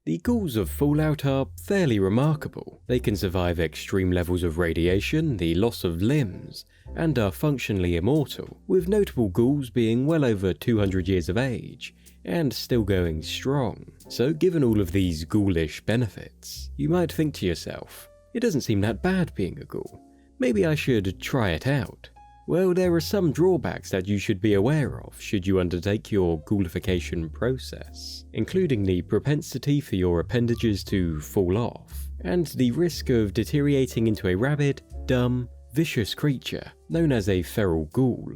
The ghouls of Fallout are fairly remarkable. They can survive extreme levels of radiation, the loss of limbs, and are functionally immortal, with notable ghouls being well over 200 years of age and still going strong. So given all of these ghoulish benefits, you might think to yourself, it doesn't seem that bad being a ghoul. Maybe I should try it out. Well, there are some drawbacks that you should be aware of should you undertake your ghoulification process, including the propensity for your appendages to fall off, and the risk of deteriorating into a rabid, dumb, vicious creature known as a feral ghoul.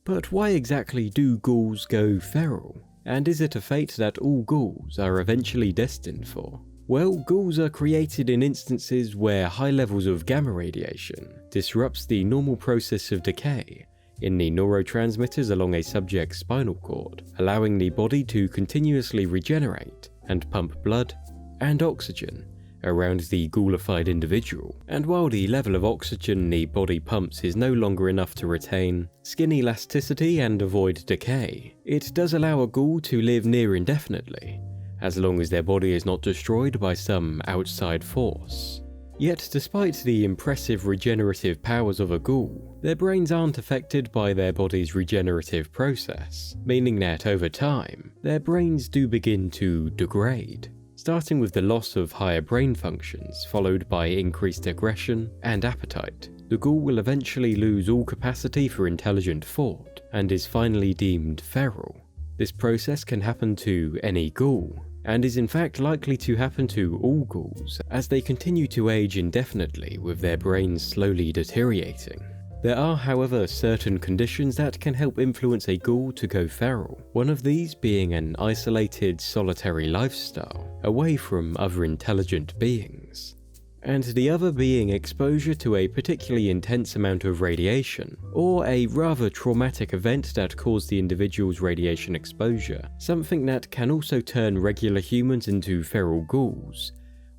But why exactly do ghouls go feral? And is it a fate that all ghouls are eventually destined for? Well, ghouls are created in instances where high levels of gamma radiation disrupts the normal process of decay in the neurotransmitters along a subject's spinal cord, allowing the body to continuously regenerate and pump blood and oxygen around the ghoulified individual. And while the level of oxygen the body pumps is no longer enough to retain skin elasticity and avoid decay, it does allow a ghoul to live near indefinitely, as long as their body is not destroyed by some outside force. Yet despite the impressive regenerative powers of a ghoul, their brains aren't affected by their body's regenerative process, meaning that over time, their brains do begin to degrade, starting with the loss of higher brain functions followed by increased aggression and appetite. The ghoul will eventually lose all capacity for intelligent thought and is finally deemed feral. This process can happen to any ghoul, and is in fact likely to happen to all ghouls as they continue to age indefinitely with their brains slowly deteriorating. There are, however, certain conditions that can help influence a ghoul to go feral, one of these being an isolated, solitary lifestyle away from other intelligent beings, and the other being exposure to a particularly intense amount of radiation, or a rather traumatic event that caused the individual's radiation exposure, something that can also turn regular humans into feral ghouls,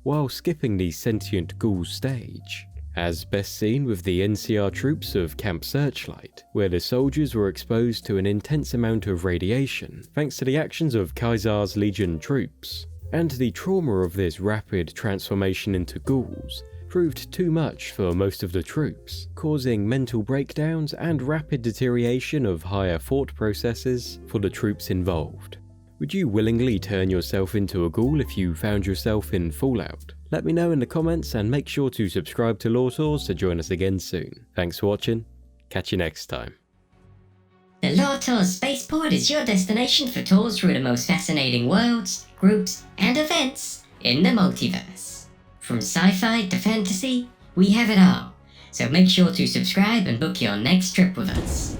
while skipping the sentient ghoul stage, as best seen with the NCR troops of Camp Searchlight, where the soldiers were exposed to an intense amount of radiation thanks to the actions of Caesar's Legion troops. And the trauma of this rapid transformation into ghouls proved too much for most of the troops, causing mental breakdowns and rapid deterioration of higher thought processes for the troops involved. Would you willingly turn yourself into a ghoul if you found yourself in Fallout? Let me know in the comments and make sure to subscribe to Lore Tours to join us again soon. Thanks for watching, catch you next time. The Lore Tours Spaceport is your destination for tours through the most fascinating worlds, groups, and events in the multiverse. From sci-fi to fantasy, we have it all, so make sure to subscribe and book your next trip with us.